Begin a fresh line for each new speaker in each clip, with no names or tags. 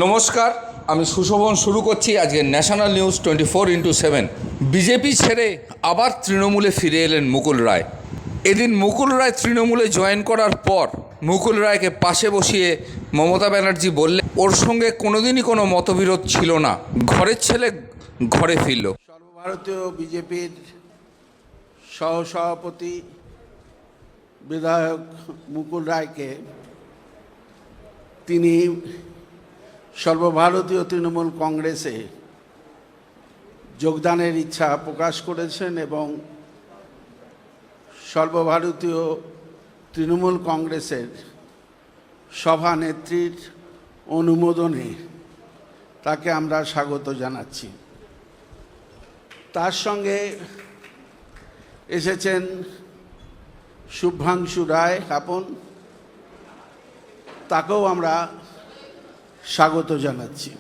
নমস্কার, আমি সুশোভন শুরু করছি আজকে ন্যাশনাল নিউজ 24x7। বিজেপি ছেড়ে আবার তৃণমূলে ফিরে এলেন মুকুল রায়। এদিন মুকুল রায় তৃণমূলে জয়েন করার পর মুকুল রায়কে পাশে বসিয়ে মমতা ব্যানার্জি বললেন ওর সঙ্গে কোনোদিনই কোনো মতবিরোধ ছিল না, ঘরের ছেলে ঘরে ফিরল।
সর্বভারতীয় বিজেপির সহসভাপতি বিধায়ক মুকুল রায়কে তিনি সর্বভারতীয় তৃণমূল কংগ্রেসে যোগদানের ইচ্ছা প্রকাশ করেছেন এবং সর্বভারতীয় তৃণমূল কংগ্রেসের সভানেত্রীর অনুমোদনে তাকে আমরা স্বাগত জানাচ্ছি। তার সঙ্গে এসেছেন শুভাংশু রায় আপন, তাকেও আমরা স্বাগত জানাচ্ছি।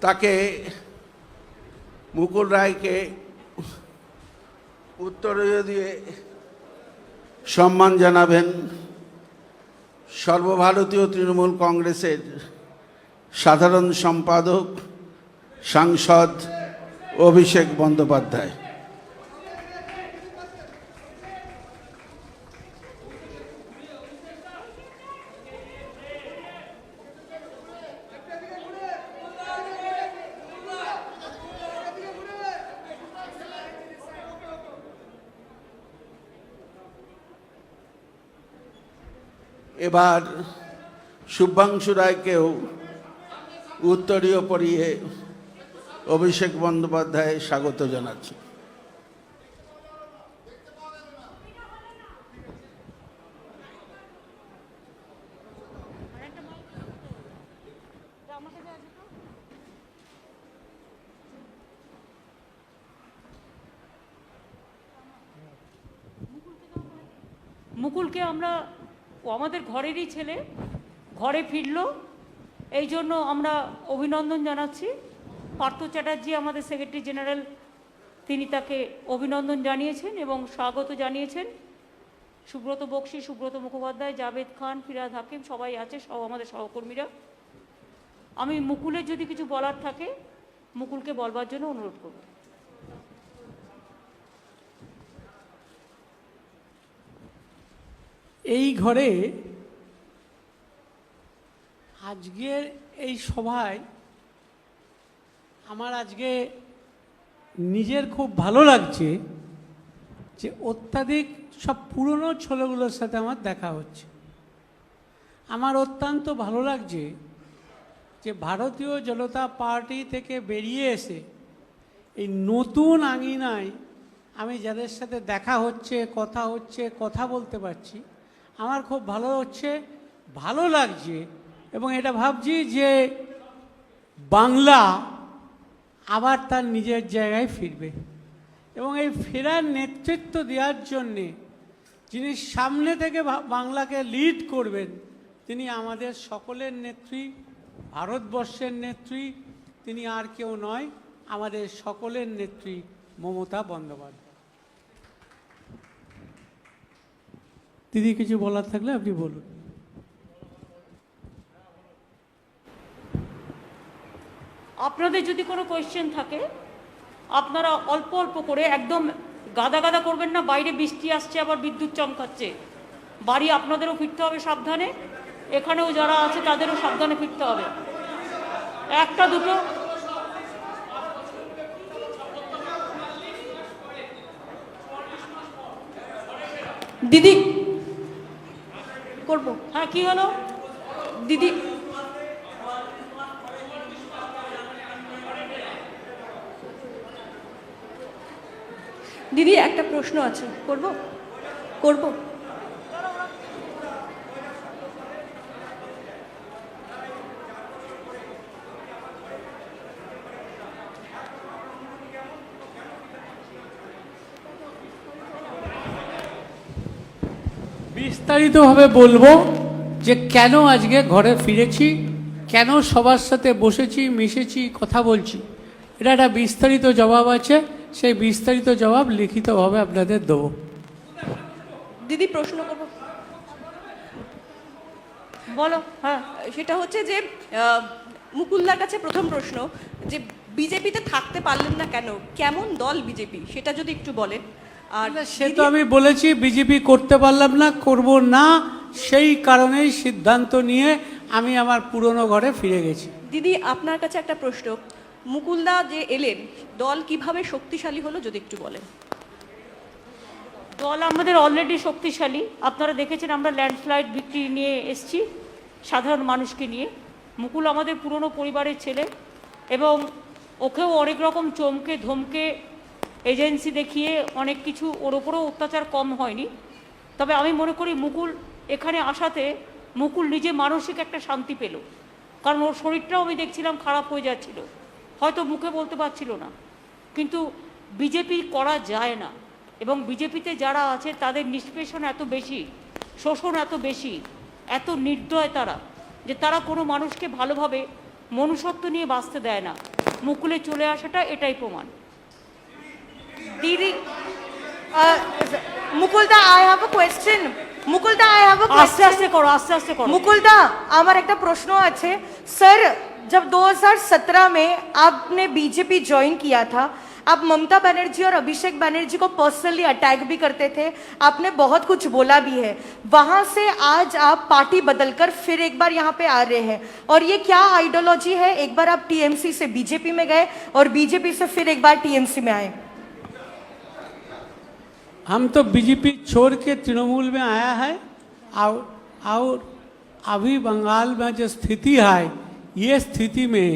তাকে মুকুল রায়কে উত্তরীয় দিয়ে সম্মান জানাবেন সর্বভারতীয় তৃণমূল কংগ্রেসের সাধারণ সম্পাদক সাংসদ অভিষেক বন্দ্যোপাধ্যায়। এবার শুভাংশু রায়কেও উত্তরীয় পরিয়ে অভিষেক বন্দ্যোপাধ্যায় স্বাগত জানাচ্ছি।
মুকুলকে আমরা ও আমাদের ঘরেরই ছেলে, ঘরে ফিরল, এই জন্য আমরা অভিনন্দন জানাচ্ছি। পার্থ চ্যাটার্জি আমাদের সেক্রেটারি জেনারেল, তিনি তাকে অভিনন্দন জানিয়েছেন এবং স্বাগত জানিয়েছেন। সুব্রত বক্সী, সুব্রত মুখোপাধ্যায়, জাভেদ খান, ফিরাদ হাকিম সবাই আছে, সব আমাদের সহকর্মীরা। আমি মুকুলের যদি কিছু বলার থাকে মুকুলকে বলবার জন্য অনুরোধ করব।
এই ঘরে আজকের এই সভায় আমার আজকে নিজের খুব ভালো লাগছে যে অত্যাধিক সব পুরনো ছেলেগুলোর সাথে আমার দেখা হচ্ছে। আমার অত্যন্ত ভালো লাগছে যে ভারতীয় জনতা পার্টি থেকে বেরিয়ে এসে এই নতুন আঙিনায় আমি যাদের সাথে দেখা হচ্ছে, কথা বলতে পারছি, আমার খুব ভালো হচ্ছে, ভালো লাগছে। এবং এটা ভাবছি যে বাংলা আবার তার নিজের জায়গায় ফিরবে এবং এই ফেরার নেতৃত্ব দেওয়ার জন্যে যিনি সামনে থেকে বাংলাকে লিড করবেন তিনি আমাদের সকলের নেত্রী, ভারতবর্ষের নেত্রী। তিনি আর কেউ নয়, আমাদের সকলের নেত্রী মমতা বন্দ্যোপাধ্যায়। দিদি কিছু বলার থাকলে আপনি বলুন।
আপনাদের যদি কোনো কোয়েশ্চেন থাকে আপনারা অল্প অল্প করে, একদম গাদা গাদা করবেন না। বাইরে বৃষ্টি আসছে, আবার বিদ্যুৎ চমকাচ্ছে। বাড়ি আপনাদেরও ফিরতে হবে সাবধানে, এখানেও যারা আছে তাদেরও সাবধানে ফিরতে হবে। একটা দুটো দিদি করবো। হ্যাঁ, কি হলো দিদি?
দিদি একটা প্রশ্ন আছে, করব?
বিস্তারিতভাবে বলবো যে কেন আজকে ঘরে ফিরেছি, কেন সবার সাথে বসেছি, মিশেছি, কথা বলছি। এটা একটা বিস্তারিত জবাব আছে, সেই বিস্তারিত জবাব লিখিতভাবে আপনাদের দেবো।
দিদি প্রশ্ন করবো,
বলো। হ্যাঁ,
সেটা হচ্ছে যে মুকুলদার কাছে প্রথম প্রশ্ন, যে বিজেপিতে থাকতে পারলেন না কেন, কেমন দল বিজেপি সেটা যদি একটু বলেন। আর
সে তো আমি বলেছি বিজেপি করতে পারলাম না, করব না, সেই কারণেই সিদ্ধান্ত নিয়ে আমি আমার পুরনো ঘরে ফিরে গেছি।
দিদি আপনার কাছে একটা প্রশ্ন, মুকুলদা যে এলেন, দল কিভাবে শক্তিশালী হলো যদি একটু বলেন।
দল আমাদের অলরেডি শক্তিশালী। আপনারা দেখেছেন আমরা ল্যান্ডস্লাইড ভিক্টরি নিয়ে এসেছি সাধারণ মানুষকে নিয়ে। মুকুল আমাদের পুরনো পরিবারের ছেলে এবং ওকেও অনেক রকম চমকে ধমকে এজেন্সি দেখিয়ে অনেক কিছু ওর ওপরেও অত্যাচার কম হয়নি। তবে আমি মনে করি মুকুল এখানে আসাতে মুকুল নিজে মানসিক একটা শান্তি পেল, কারণ ওর শরীরটাও আমি দেখছিলাম খারাপ হয়ে যাচ্ছিল, হয়তো মুখে বলতে পারছিল না। কিন্তু বিজেপি করা যায় না, এবং বিজেপিতে যারা আছে তাদের নিষ্পেষণ এত বেশি, শোষণ এত বেশি, এত নির্দয় তারা, যে তারা কোনো মানুষকে ভালোভাবে মনুষ্যত্ব নিয়ে বাঁচতে দেয় না। মুকুলে চলে আসাটা এটাই প্রমাণ।
Didi, Mukulda, I have a question. Mukulda, I have a
আস্তে
question.
আস্তে করো, আস্তে আস্তে করো।
मुकुलदा, আমার একটা प्रश्न আছে सर, जब 2017 में आपने बीजेपी ज्वाइन किया था, आप ममता बनर्जी और अभिषेक बनर्जी को पर्सनली अटैक भी करते थे, आपने बहुत कुछ बोला भी है। वहां से आज आप पार्टी बदलकर फिर एक बार यहाँ पे आ रहे हैं, और ये क्या आइडियोलॉजी है? एक बार आप टीएमसी से बीजेपी में गए और बीजेपी से फिर एक बार टीएमसी में आए।
हम तो बीजेपी छोड़ के तृणमूल में आया है, और अभी बंगाल में जो स्थिति है, ये स्थिति में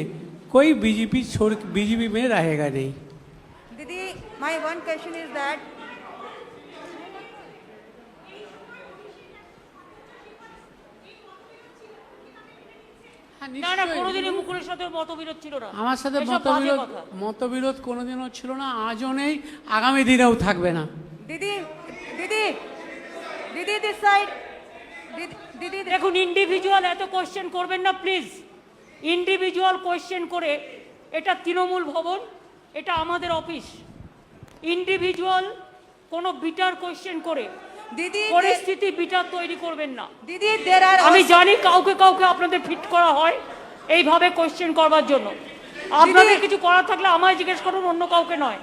कोई बीजेपी छोड़ बीजेपी में रहेगा नहीं।
Didi, my one question is that
না না, কোনোদিনই মুকুলের সাথে মতবিরোধ ছিল না।
আমার সাথে
এসব বাজে
মতবিরোধ
কথা।
মতবিরোধ কোনোদিনও ছিল না, আজও নেই, আগামী দিনেও থাকবে না।
Didi, Didi, Didi, this side. Didi,
দেখুন, ইন্ডিভিজুয়াল এত কোয়েশ্চেন করবেন না প্লিজ। ইন্ডিভিজুয়াল কোয়েশ্চেন করে, এটা তৃণমূল ভবন, এটা আমাদের অফিস। ইন্ডিভিজুয়াল কোনো বিটার কোয়েশ্চেন করে
Didi,
পরিস্থিতি বিটার তৈরি করবেন না।
Didi, there are
আমি
also,
জানি কাউকে কাউকে আপনাদের ফিট করা হয় এইভাবে কোয়েশ্চেন করবার জন্য। আপনাদের কিছু করার থাকলে আমায় জিজ্ঞেস করুন, অন্য কাউকে নয়।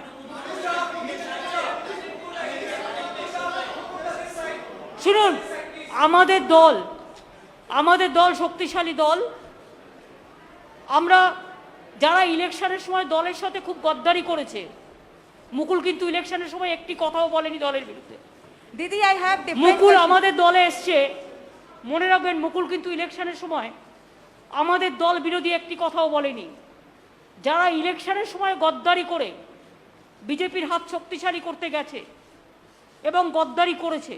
শুনুন, আমাদের দল শক্তিশালী দল। আমরা যারা ইলেকশনের সময় দলের সাথে খুব গদ্দারি করেছে, মুকুল কিন্তু ইলেকশনের সময় একটি কথাও বলেনি দলের বিরুদ্ধে।
Didi, I have different
Mukul
questions.
আমাদের দলে এসছে, মনে রাখবেন, মুকুল কিন্তু ইলেকশনের সময় আমাদের দল বিরোধী একটি কথাও বলেনি। যারা ইলেকশনের সময় গদ্দারি করে বিজেপির হাত শক্তিশালী করতে গেছে এবং গদ্দারি করেছে,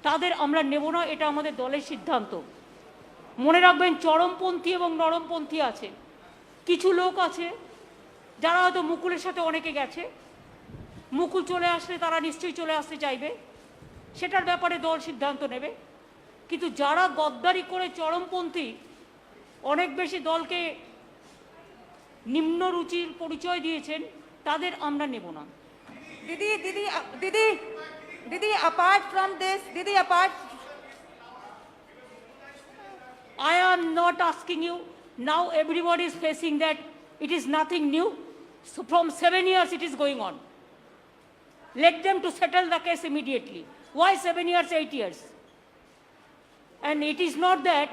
তাদের আমরা নেব না, এটা আমাদের দলের সিদ্ধান্ত। মনে রাখবেন, চরমপন্থী এবং নরমপন্থী আছে। কিছু লোক আছে যারা হয়তো মুকুলের সাথে অনেকে গেছে, মুকুল চলে আসলে তারা নিশ্চয়ই চলে আসতে চাইবে, সেটার ব্যাপারে দল সিদ্ধান্ত নেবে। কিন্তু যারা গদ্দারি করে চরমপন্থী, অনেক বেশি দলকে নিম্ন রুচির পরিচয় দিয়েছেন, তাদের আমরা নেব না।
Didi, apart from this, Didi, apart.
I am not asking you. Now everybody is facing that it is nothing new. So from 7 years it is going on. Let them to settle the case immediately. Why 7 years, 8 years? And it is not that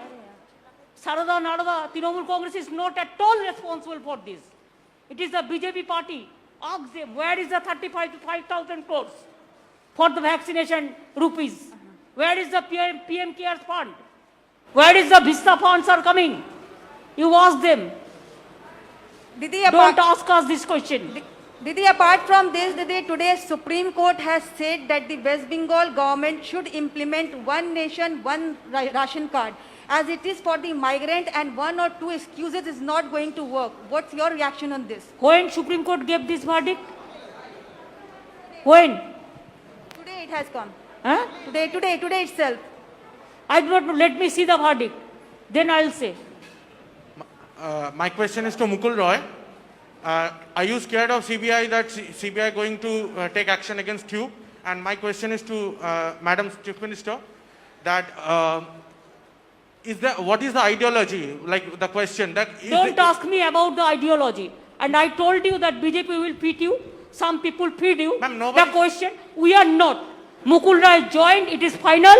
Sarada Narada, Trinamool Congress is not at all responsible for this. It is the BJP party. Ask them, where is the 35 to 5,000 crores for the vaccination rupees? Where is the PM Cares fund? Where is the Vista funds are coming? You ask them.
Didi,
Don't ask us this question.
Didi, apart from this, Didi, today Supreme Court has said that the West Bengal government should implement one nation, one ration card, as it is for the migrant, and one or two excuses is not going to work. What's your reaction on this?
When Supreme Court gave this verdict? When?
Today it has come.
Huh?
Today itself.
I do not know. Let me see the verdict. Then I'll say.
My question is to Mukul Roy. Are you scared of CBI, that CBI going to take action against you? And my question is to Madam Chief Minister, that what is the ideology? Like the question that is
Don't ask me about the ideology. And I told you that BJP will feed you. Some people feed you.
Ma'am, nobody-
The question, we are not. Mukul Rai joined, it is final.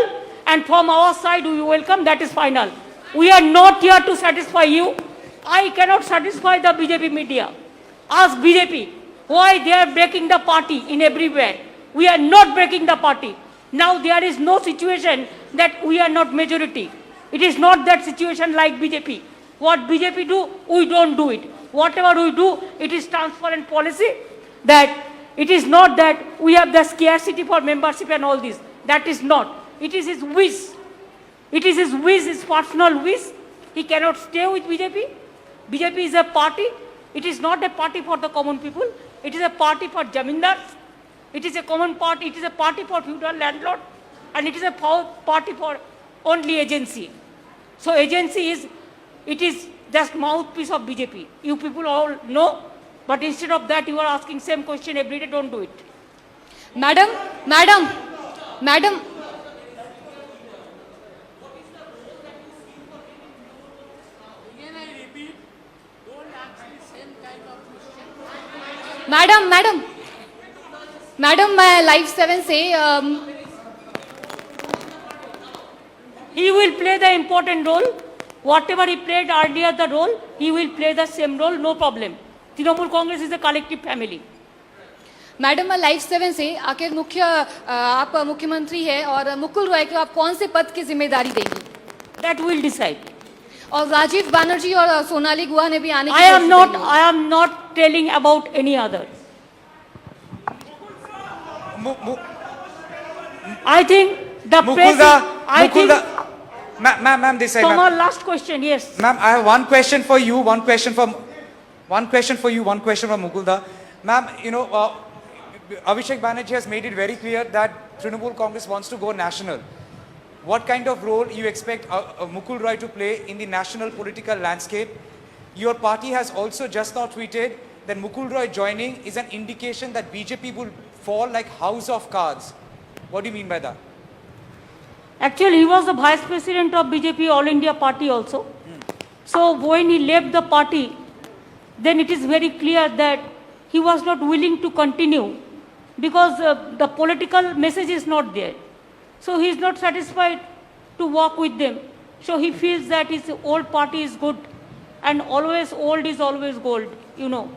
And from our side, we welcome, that is final. We are not here to satisfy you. I cannot satisfy the BJP media. Ask BJP why they are breaking the party in everywhere. We are not breaking the party. Now there is no situation that we are not majority. It is not that situation like BJP. What BJP do, we don't do it. Whatever we do, it is transparent policy. That it is not that we have the scarcity for membership and all this. That is not. It is his wish. It is his wish, his personal wish. He cannot stay with BJP. BJP is a party. It is not a party for the common people. It is a party for jamindars. It is a common party. It is a party for feudal landlord. And it is a party for only agency. So agency is, it is just mouthpiece of BJP. You people all know. But instead of that, you are asking same question every day. Don't do it.
Madam madam madam madam madam madam मैं live 7 से
He will play the important role. Whatever he played earlier the role, he will play the same role, no problem. Trinamool Congress is a collective family.
Madam मैं live 7 से आखिर आप मुख्यमंत्री है और मुकुल रॉय को आप कौन से पद की जिम्मेदारी देंगी
That will decide.
और राजीव बनर्जी और सोनाली गुहा ने भी आने
I am not telling about any other. I think the president, I think,
Ma'am, this side,
Come
ma'am.
on, last question, yes.
Ma'am, I have one question for you, one question for Mukulda. Ma'am, you know, Abhishek Banerjee has made it very clear that Trinamool Congress wants to go national. What kind of role you expect Mukul Roy to play in the national political landscape? Your party has also just now tweeted that Mukul Roy joining is an indication that BJP will fall like house of cards. What do you mean by that?
Actually, he was the vice president of BJP All India Party also. So when he left the party, then it is very clear that he was not willing to continue because the political message is not there. So he is not satisfied to work with them. So he feels that his old party is good and always old is always gold, you know.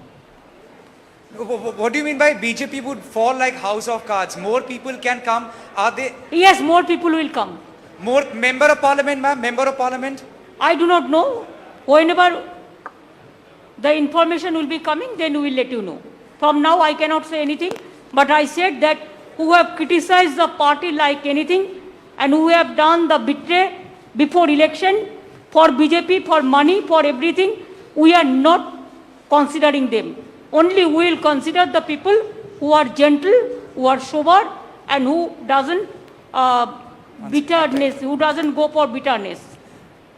What do you mean by BJP would fall like house of cards? More people can come. Are they
Yes, more people will come.
more member of parliament, ma'am? Member of parliament?
I do not know. Whenever the information will be coming, then we will let you know. From now, I cannot say anything. But I said that who have criticized the party like anything and who have done the betray before election for BJP, for money, for everything, we are not considering them. Only we will consider the people who are gentle, who are sober, and who doesn't bitterness, who doesn't go for bitterness.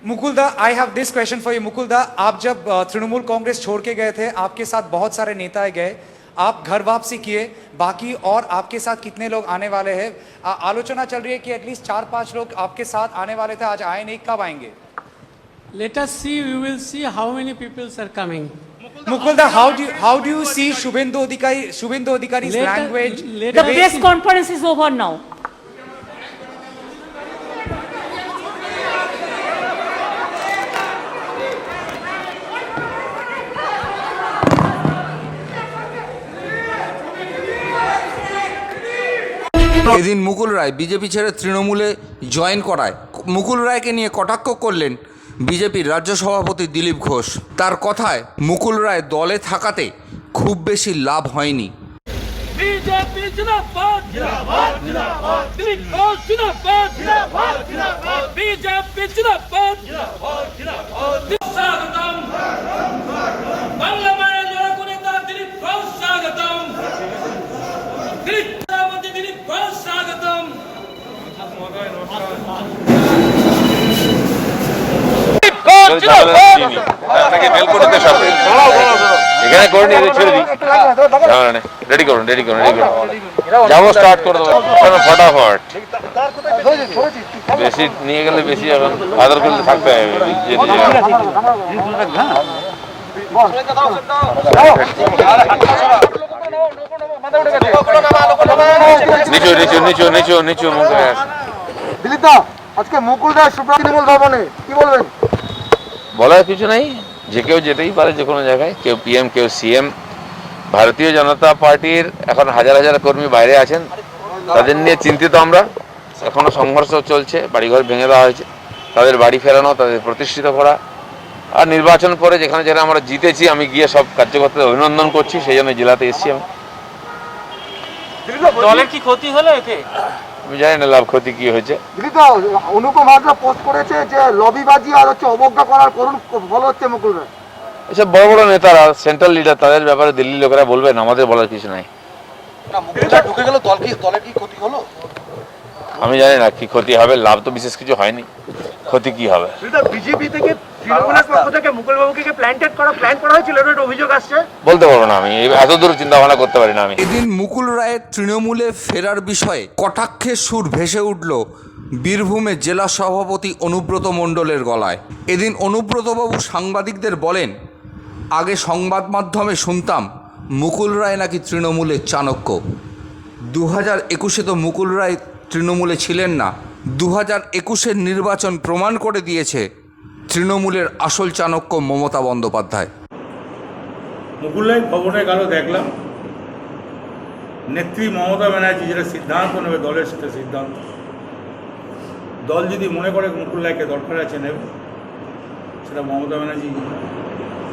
Mukulda, I have this question for you. Mukulda, आप जब तृणमूल कांग्रेस छोड़ के गए थे, आपके साथ बहुत सारे नेता गए, आप घर वापसी किए, बाकी और आपके साथ कितने लोग आने वाले हैं? आलोचना चल रही है कि एटलीस्ट 4-5 लोग आपके साथ आने वाले थे, आज आए नहीं, कब आएंगे?
Let us see, we will see how many people are coming.
Mukulda, how do you see Shubhendu Adhikari's language?
The press conference is over now.
এদিন মুকুল রায় বিজেপি ছেড়ে তৃণমূলে জয়েন করায় মুকুল রায়কে নিয়ে কটাক্ষ করলেন বিজেপির রাজ্য সভাপতি দিলীপ ঘোষ। তার কথায় মুকুল রায় দলে থাকাতে খুব বেশি লাভ হয়নি।
बीजेपी जिंदाबाद जिंदाबाद जिंदाबाद दिलीप घोष जिंदाबाद जिंदाबाद जिंदाबाद बीजेपी जिंदाबाद जिंदाबाद जिंदाबाद स्वागतम बांग्लादेश लोगों ने दिलीप घोष स्वागतम दिलीप रावत दिलीप घोष स्वागतम दिलीप घोष जिंदाबाद
এখানে করে নিয়ে ছেড়ে দিই রেডি করুন যাবো স্টার্ট করে দেবো ফটাফট বেশি নিয়ে গেলে বেশি এখন আদর করলে থাকতে হবে নিচু নিচু নিচু নিচু নিচু মুখে
আজকে মুকুল রায় তৃণমূল ভবনে কি বলবেন?
বলার কিছু নাই, যে কেউ যেতেই পারে যে কোনো জায়গায়, কেউ পিএম কেউ সিএম। ভারতীয় জনতা পার্টির এখন হাজার হাজার কর্মী বাইরে আছেন, তাদের নিয়ে চিন্তিত আমরা। এখনো সংঘর্ষ চলছে, বাড়িঘর ভেঙে দেওয়া হয়েছে, তাদের বাড়ি ফেরানো, তাদের প্রতিষ্ঠিত করা। আর নির্বাচন পরে যেখানে যেখানে আমরা জিতেছি আমি গিয়ে সব কার্যকর্তাদের অভিনন্দন করছি, সেই জন্য জেলাতে এসেছি আমি।
দলের কি ক্ষতি হলো এতে?
আমি জানি না লাভ ক্ষতি কি হয়েছে।
অনুপম হাজরা পোস্ট করেছে যে লবিবাজি আর অবজ্ঞা করার করুন ফল হচ্ছে মুকুল রায়।
এসব বড় বড় নেতারা, সেন্ট্রাল লিডার, তাদের ব্যাপারে দিল্লির লোকেরা বলবেন, আমাদের বলার কিছু নাই।
ঢুকে গেল দলের কি ক্ষতি হলো?
আমি জানি না কি ক্ষতি হবে, লাভ তো বিশেষ কিছু হয়নি, ক্ষতি কি হবে।
বিজেপি থেকে তৃণমূলের পক্ষ থেকে মুকুল বাবুকে প্ল্যান করা হয়েছিল, এটা অভিযোগ আসছে।
বলতে পারবো না, আমি এত দূর চিন্তা ভাবনা করতে পারি না আমি।
এদিন মুকুল রায়ের তৃণমূলে ফেরার বিষয়ে কটাক্ষের সুর ভেসে উঠল বীরভূমের জেলা সভাপতি অনুব্রত মণ্ডলের গলায়। এদিন অনুব্রতবাবু সাংবাদিকদের বলেন, আগে সংবাদ মাধ্যমে শুনতাম মুকুল রায় নাকি তৃণমূলের চাণক্য। 2021-এ তো মুকুল রায় তৃণমূলে ছিলেন না। 2021-এর নির্বাচন প্রমাণ করে দিয়েছে তৃণমূলের আসল চাণক্য মমতা বন্দ্যোপাধ্যায়।
মুকুল রায় খবরে গেল দেখলাম, নেত্রী মমতা ব্যানার্জি যেটা সিদ্ধান্ত নেবে দলের সাথে সিদ্ধান্ত, দল যদি মনে করে মুকুল রায়কে দরকার আছে নেবে, সেটা মমতা ব্যানার্জি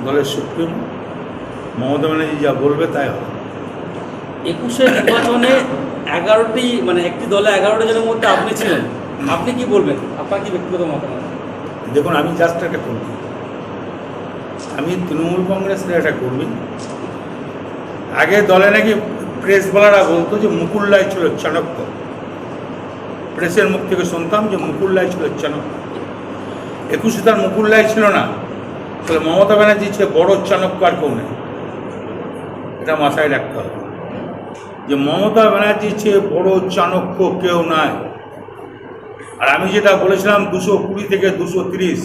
দলের সুপ্রিম, মমতা ব্যানার্জি যা বলবে তাই হবে।
21-এর নির্বাচনে 11টি মানে একটি দলে 11টা জনের মধ্যে আপনি ছিলেন, আপনি কি বলবেন? আপনার কি ব্যক্তিগত মতামত?
দেখুন, আমি জাস্ট একটা কর্মী, আমি তৃণমূল কংগ্রেসের একটা কর্মী। আগে দলে নাকি প্রেস বলারা বলতো যে মুকুল রায় ছিল চাণক্য, প্রেসের মুখ থেকে শুনতাম যে মুকুল রায় ছিল চাণক্য। 21-এ তার মুকুল রায় ছিল না, তাহলে মমতা ব্যানার্জি ছিল বড় চাণক্য আর কেউ নেই। এটা মাথায় রাখতে হবে যে মমতা ব্যানার্জির চেয়ে বড় চাণক্য কেউ নাই। আর আমি যেটা বলেছিলাম 220 থেকে 230,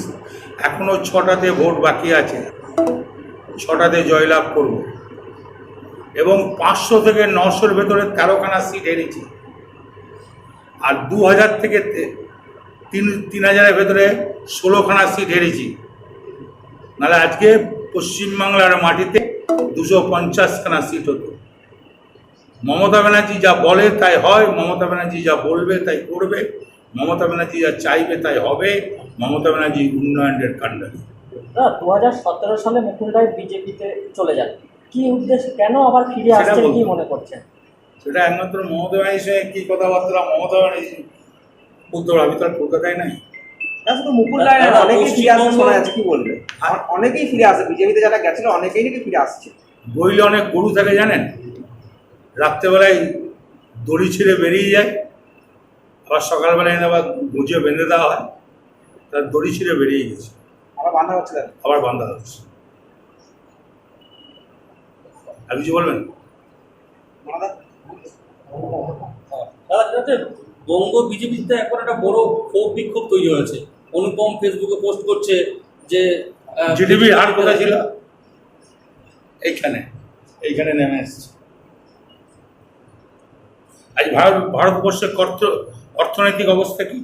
এখনো 6টাতে ভোট বাকি আছে, 6টাতে জয়লাভ করব এবং 500 থেকে 900-র ভেতরে 13খানা সিট হেরেছি। আর 2000 থেকে 3000-এর ভেতরে 16খানা সিট হেরেছি। নাহলে আজকে পশ্চিমবাংলার মাটিতে 250খানা সিট হতো। মমতা ব্যানার্জি যা বলে তাই হয়, মমতা ব্যানার্জি যা বলবে তাই করবে, মমতা ব্যানার্জি যা চাইবে তাই হবে, মমতা ব্যানার্জি উন্নয়নের কাণ্ডারি।
2017 সালে মুকুল রায় বিজেপিতে চলে যান, কি উদ্দেশ্যে, কেন আবার ফিরে আসছেন, কি মনে করছেন?
সেটা একমাত্র মমতা ব্যানার্জির সঙ্গে কী কথাবার্তা মমতা ব্যানার্জি উত্তর, আমি তো আর কলকাতায় নাই।
মুকুল রায় অনেকেই ফিরে আসে শোনা যাচ্ছে, কি বলবে? অনেকেই ফিরে আসে, বিজেপিতে যারা গেছিল অনেকেই নাকি ফিরে আসছে।
বইলে অনেক গরু থাকে জানেন, রাত্রেবেলায় দড়ি ছিঁড়ে বেরিয়ে যায়, আবার সকালবেলায় আবার গুঁজে বেঁধে দেওয়া হয়, তার দড়ি ছিঁড়ে বেরিয়ে গেছে,
আবার বাঁধা হচ্ছে,
আবার বাঁধা হচ্ছে। আর কিছু বলবেন?
বঙ্গ বিজেপিতে এখন একটা বড় ক্ষোভ বিক্ষোভ তৈরি হয়েছে। অনুপম ফেসবুকে পোস্ট করছে যে
জিডিপির হার কোথায় ছিল, এইখানে নেমে এসছে। আজ ভারতবর্ষের অর্থনৈতিক অবস্থা কি?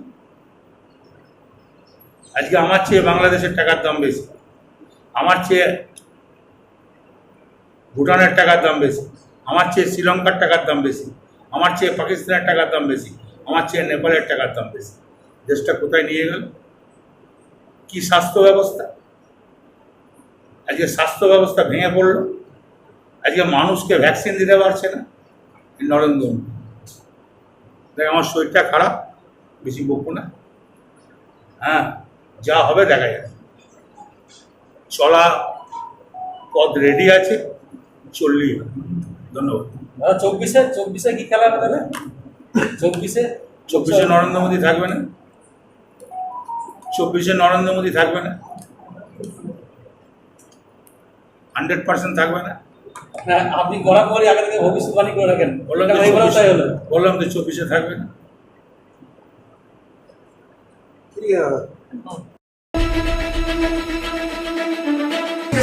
আজকে আমার চেয়ে বাংলাদেশের টাকার দাম বেশি, আমার চেয়ে ভুটানের টাকার দাম বেশি, আমার চেয়ে শ্রীলঙ্কার টাকার দাম বেশি, আমার চেয়ে পাকিস্তানের টাকার দাম বেশি, আমার চেয়ে নেপালের টাকার দাম বেশি। দেশটা কোথায় নিয়ে গেল? কি স্বাস্থ্য ব্যবস্থা? আজকে স্বাস্থ্য ব্যবস্থা ভেঙে পড়ল। আজকে মানুষকে ভ্যাকসিন দিতে পারছে না নরেন্দ্র মোদী। দেখ, আমার শরীরটা খারাপ, বেশি বকবো না, হ্যাঁ, যা হবে দেখা যাবে। চলা পথ রেডি আছে, চললেই হবে। ধন্যবাদ।
24-এ কি খেলা হবে?
24-এ নরেন্দ্র মোদী থাকবে না, 24-এ নরেন্দ্র মোদী থাকবে না। 100% থাকবে না।
হ্যাঁ, আপনি গলা পরে আগে থেকে ভবিষ্যৎবাণী করে রাখেন,
বললাম
এটা
তো
এবারেও তাই হলো।
24-এ থাকবে না।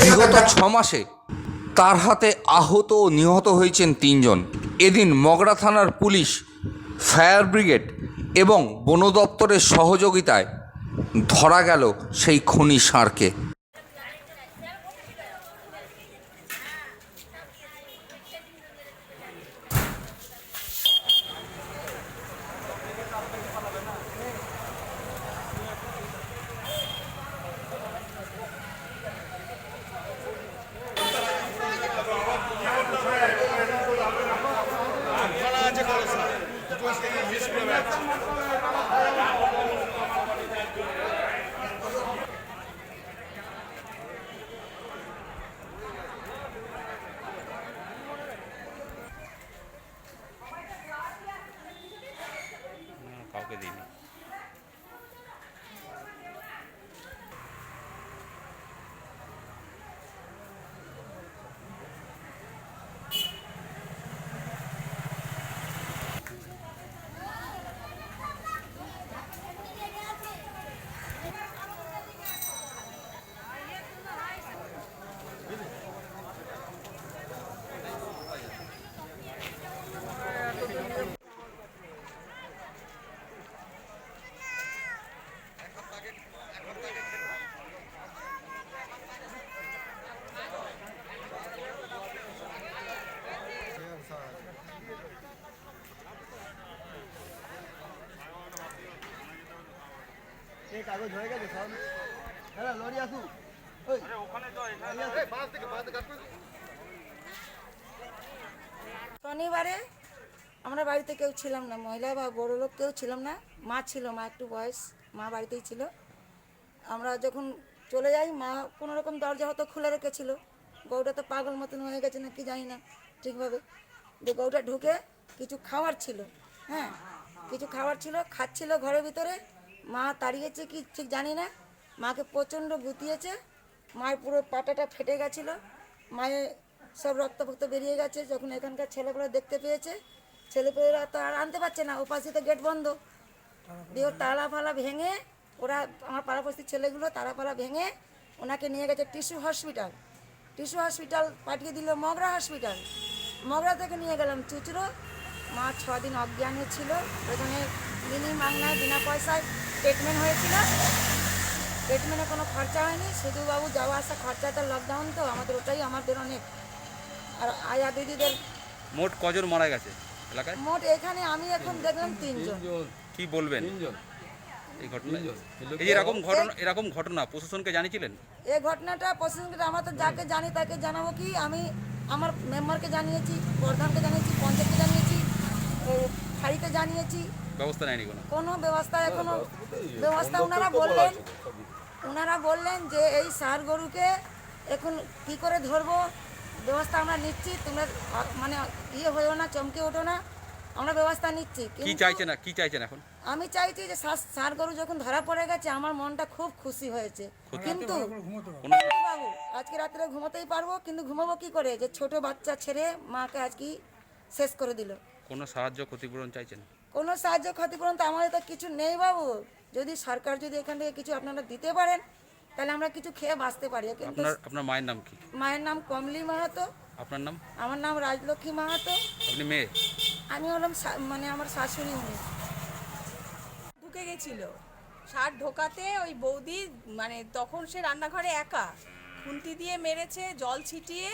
বিগত 6 মাসে তার হাতে আহত ও নিহত হয়েছেন 3 জন। এদিন মগরা থানার পুলিশ, ফায়ার ব্রিগেড এবং বন দপ্তরের সহযোগিতায় ধরা গেল সেই খুনি ষাঁড়কে।
কাউকে দিইনি।
শনিবারে আমরা বাড়িতে কেউ ছিলাম না, মহিলা বা বড় লোক কেউ ছিলাম না, মা ছিল, মা একটু বয়স, মা বাড়িতেই ছিল। আমরা যখন চলে যাই, মা কোনো রকম দরজা হয়তো খুলে রেখেছিল। গরুটা তো পাগল মতন হয়ে গেছে না কি জানি না ঠিকভাবে, যে গরুটা ঢুকে কিছু খাওয়ার ছিল, হ্যাঁ কিছু খাওয়ার ছিল, খাচ্ছিল ঘরের ভিতরে। মা তাড়িয়েছে কি ঠিক জানি না, মাকে প্রচণ্ড গুতিয়েছে, মায়ের পুরো পাটাটা ফেটে গেছিলো, মায়ের সব রক্ত ফক্ত বেরিয়ে গেছে। যখন এখানকার ছেলেগুলো দেখতে পেয়েছে, ছেলেপেলেরা তো আর আনতে পারছে না, ওপাশে তো গেট বন্ধ, দিয়ে ওর তালা ফালা ভেঙে, ওরা আমার পাড়াপড়শির ছেলেগুলো তালা ফালা ভেঙে ওনাকে নিয়ে গেছে টিস্যু হসপিটাল পাঠিয়ে দিল মগরা হসপিটাল। মগরা থেকে নিয়ে গেলাম চুচড়ো। মা 6 দিন অজ্ঞানে ছিল, ওখানে মিনি মাংনায় বিনা পয়সায় ট্রিটমেন্ট হয়েছিল। ট্রিটমেন্টে কোনো খরচা হয়নি, শুধু বাবু যাওয়া আসা খরচা, তো লকডাউন তো আমাদের, ওটাই আমাদের অনেক। আর আয়া দিদিদের
মোট কজন মারা গেছে এলাকায়?
মোট এখানে আমি এখন দেখলাম 3 জন।
কি বলবেন এই ঘটনা? এই যে এরকম ঘটনা প্রশাসনকে জানিয়েছিলেন?
এই ঘটনাটা প্রশাসনকে আমরা তো যাকে জানি তাকে জানাবো কি, আমি আমার মেম্বারকে জানিয়েছি, প্রধানকে জানিয়েছি, পঞ্চায়েতকে জানিয়েছি, ফাঁড়িতে জানিয়েছি।
ব্যবস্থা নেয়নি
কোনো ব্যবস্থা এখনো ব্যবস্থা ওনারা বললেন যে এই ষাঁড় গরুকে এখন কি করে ধরবো, ব্যবস্থা আমরা নিচ্ছি, তোমরা মানে ইয়ে হয়েও না, চমকে ওঠো না, আমরা ব্যবস্থা নিচ্ছি।
কি চাইছেন এখন?
আমি চাইছি যে ষাঁড় গরু যখন ধরা পড়ে গেছে, আমার মনটা খুব খুশি হয়েছে, কিন্তু বাবু আজকে রাত্রে ঘুমোতেই পারবো, কিন্তু ঘুমাবো কি করে, যে ছোট বাচ্চা ছেড়ে মাকে আজকে শেষ করে দিল।
কোনো সাহায্য ক্ষতিপূরণ চাইছেন?
কোনো সাহায্য ক্ষতিপূরণ তো আমাদের তো কিছু নেই বাবু, যদি সরকার যদি এখান থেকে কিছু আপনারা দিতে পারেন তাহলে আমরা কিছু খেয়ে বাঁচতে পারি। কিন্তু
আপনার মায়ের নাম কি?
মায়ের নাম কমলি মাহাতো।
আপনার নাম?
আমার নাম রাজলক্ষ্মী মাহাতো।
আপনি মেয়ে?
আমি হলাম মানে আমার শাশুড়ি মেয়ে।
ঢুকে গেছিল ষাঁড় ঢোকাতে, ওই বৌদি মানে তখন সে রান্নাঘরে একা, খুন্তি দিয়ে মেরেছে জল ছিটিয়ে,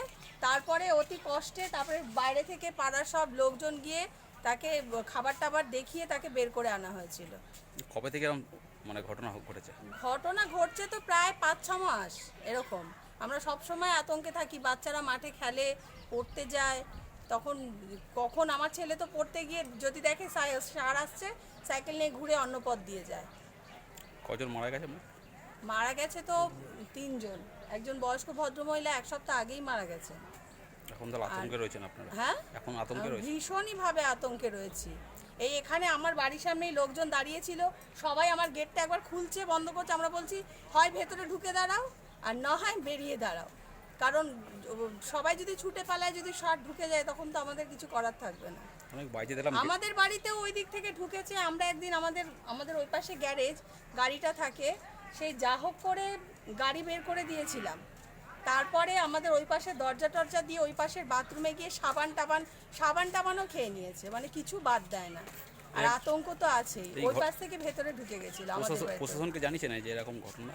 তারপরে অতি কষ্টে তারপরে বাইরে থেকে পাড়ার সব লোকজন গিয়ে তাকে খাবার টাবার দেখিয়ে তাকে বের করে আনা হয়েছিল।
কবে থেকে এরকম মানে ঘটনা ঘটেছে?
ঘটনা ঘটছে তো প্রায় 5-6 মাস এরকম। আমরা সব সময় আতঙ্কে থাকি, বাচ্চারা মাঠে খেলে, পড়তে যায়, তখন কখন আমার ছেলে তো পড়তে গিয়ে যদি দেখে ষাঁড় আসছে, সাইকেল নিয়ে ঘুরে অন্য পথ দিয়ে যায়।
কজন মারা গেছে?
মারা গেছে তো 3 জন, একজন বয়স্ক ভদ্রমহিলা 1 সপ্তাহ আগেই মারা গেছে।
এখন তো আতঙ্কে রয়েছেন আপনারা?
হ্যাঁ,
এখন আতঙ্কে রয়েছে,
ভীষণই ভাবে আতঙ্কে রয়েছি। এই এখানে আমার বাড়ির সামনেই লোকজন দাঁড়িয়েছিল, সবাই আমার গেটটা একবার খুলছে বন্ধ করছে, আমরা বলছি হয় ভেতরে ঢুকে দাঁড়াও আর না হয় বেরিয়ে দাঁড়াও। কারণ সবাই যদি ছুটে পালায়, যদি শর্ট ঢুকে যায়, তখন তো আমাদের কিছু করার থাকবে না।
অনেক বাইরে দিলাম
আমাদের বাড়িতেও ওই দিক থেকে ঢুকেছে। আমরা একদিন আমাদের ওই পাশে গ্যারেজ গাড়িটা থাকে, সেই যা হোক করে গাড়ি বের করে দিয়েছিলাম। তারপরে আমাদের ওই পাশে দরজা টরজা দিয়ে ওই পাশের বাথরুমে গিয়ে সাবান টাবানও খেয়ে নিয়েছে, মানে কিছু বাদ দেয় না। আর আতঙ্ক তো আছেই, ওই পাশ থেকে ভেতরে ঢুকে গেছিল আমাদের বাড়িতে।
প্রশাসনকে জানিয়েছে না যে এরকম ঘটনা?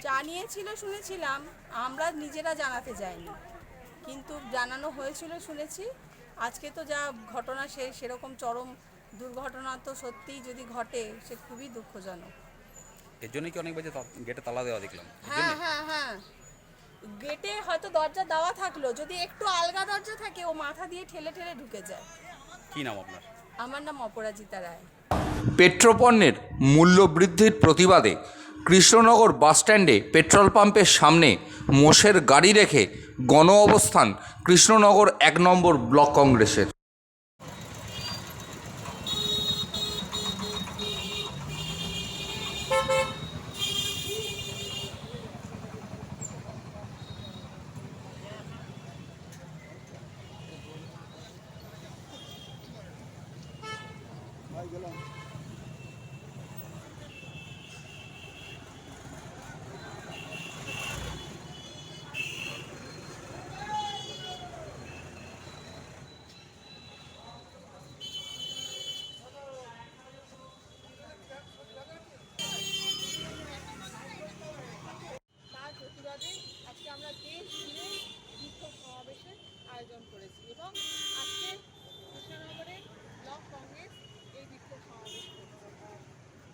জানিয়েছিল শুনেছিলাম, আমরা নিজেরা জানাতে যাইনি, কিন্তু জানানো হয়েছিল শুনেছি। আজকে তো যা ঘটনা সেরকম চরম দুর্ঘটনা তো সত্যিই যদি ঘটে, সে খুবই দুঃখজনক।
এর জন্য কি অনেক বাজে গেটে তালা দেওয়া দেখলাম?
হ্যাঁ, গেটে হয়তো দরজা দেওয়া থাকলো, যদি একটু আলগা দরজা থাকে, ও মাথা দিয়ে ঠেলে ঠেলে ঢুকে যায়।
কি নাম আপনার?
আমার নাম অপরাজিতা রায়।
পেট্রোপণ্যের মূল্য বৃদ্ধির প্রতিবাদে কৃষ্ণনগর বাসস্ট্যান্ডে পেট্রোল পাম্পের সামনে মোষের গাড়ি রেখে গণ অবস্থান কৃষ্ণনগর 1 নম্বর ব্লক কংগ্রেসের।
তার প্রতিবাদে আজকে আমরা দেশ জুড়ে বিক্ষোভ সমাবেশের আয়োজন করেছি এবং আজকে কৃষ্ণনগরে ব্লক কংগ্রেস এই বিক্ষোভ সমাবেশ করছে।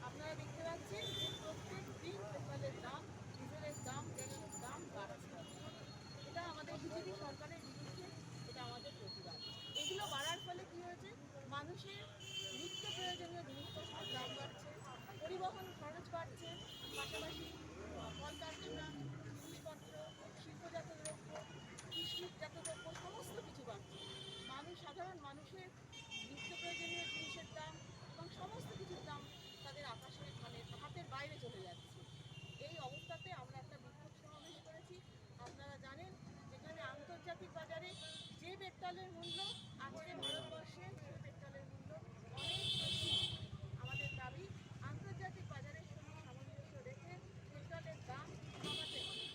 আপনারা দেখতে পাচ্ছেন যে প্রত্যেক দিন পেট্রোলের দাম, ডিজেলের দাম, গ্যাসের দাম বাড়ছে। এটা আমাদের বিজেপি সরকারের বিরুদ্ধে, এটা আমাদের প্রতিবাদ। এগুলো বাড়ার ফলে কী হয়েছে, মানুষের নিত্য প্রয়োজনীয় জিনিসপত্রের দাম বাড়ছে, পরিবহন খরচ বাড়ছে, পাশাপাশি কলকারখানা, জিনিসপত্র, শিল্পজাত দ্রব্য, কৃষিজাত দ্রব্য সমস্ত কিছু বাড়ছে। সাধারণ মানুষের নিত্য প্রয়োজনীয় জিনিসের দাম এবং সমস্ত কিছুর দাম তাদের আকাশের হাতের বাইরে চলে যাচ্ছে। এই অবস্থাতে আমরা একটা বিক্ষোভ সমাবেশ করেছি। আপনারা জানেন, যেখানে আন্তর্জাতিক বাজারে যে পেট্রোলের মূল্য, আজকে ভারতবর্ষে সেই পেট্রোলের মূল্য অনেক বেশি। আমাদের দাবি, আন্তর্জাতিক বাজারের সঙ্গে সামঞ্জস্য রেখে পেট্রোলের দাম কমাতে হবে।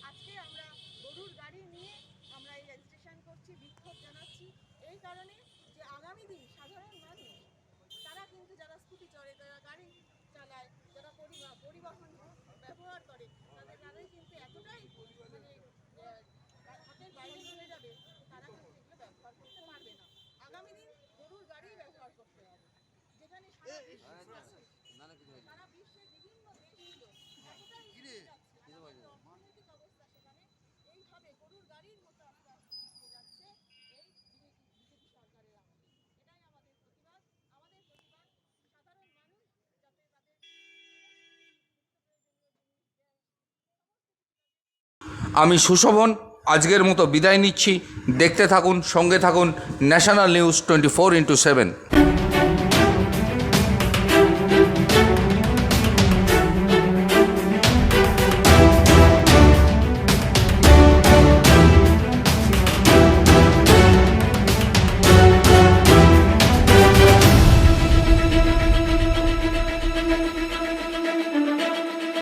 আজকে আমরা গরুর গাড়ি নিয়ে আমরা এই রেজিস্ট্রেশন করছি, বিক্ষোভ জানাচ্ছি এই কারণে যে আগামী দিন সাধারণ মানুষ, তারা কিন্তু যারা স্কুটি চড়ে, যারা গাড়ি চালায়, যারা পরিবহন ব্যবহার করে, তারাই কিন্তু এতটাই হাতের বাইরে চলে যাবে, তারা কিন্তু এগুলো ব্যবহার করতে পারবে না। আগামী দিন গরুর গাড়ি ব্যবহার করতে হবে। যেখানে সারা বিশ্বের বিভিন্ন দেশগুলো এতটাই অর্থনৈতিক অবস্থা, সেখানে এইভাবে গরুর গাড়ির মতো আস্তে আস্তে পিছিয়ে যাচ্ছে এই বিজেপি সরকারের আমলে। এটাই আমাদের প্রতিবাদ। আমাদের প্রতিবাদ সাধারণ মানুষ যাতে তাদের
আমি সুশোভন আজকের মতো বিদায় নিচ্ছি। দেখতে থাকুন, সঙ্গে থাকুন ন্যাশনাল নিউজ 24/7।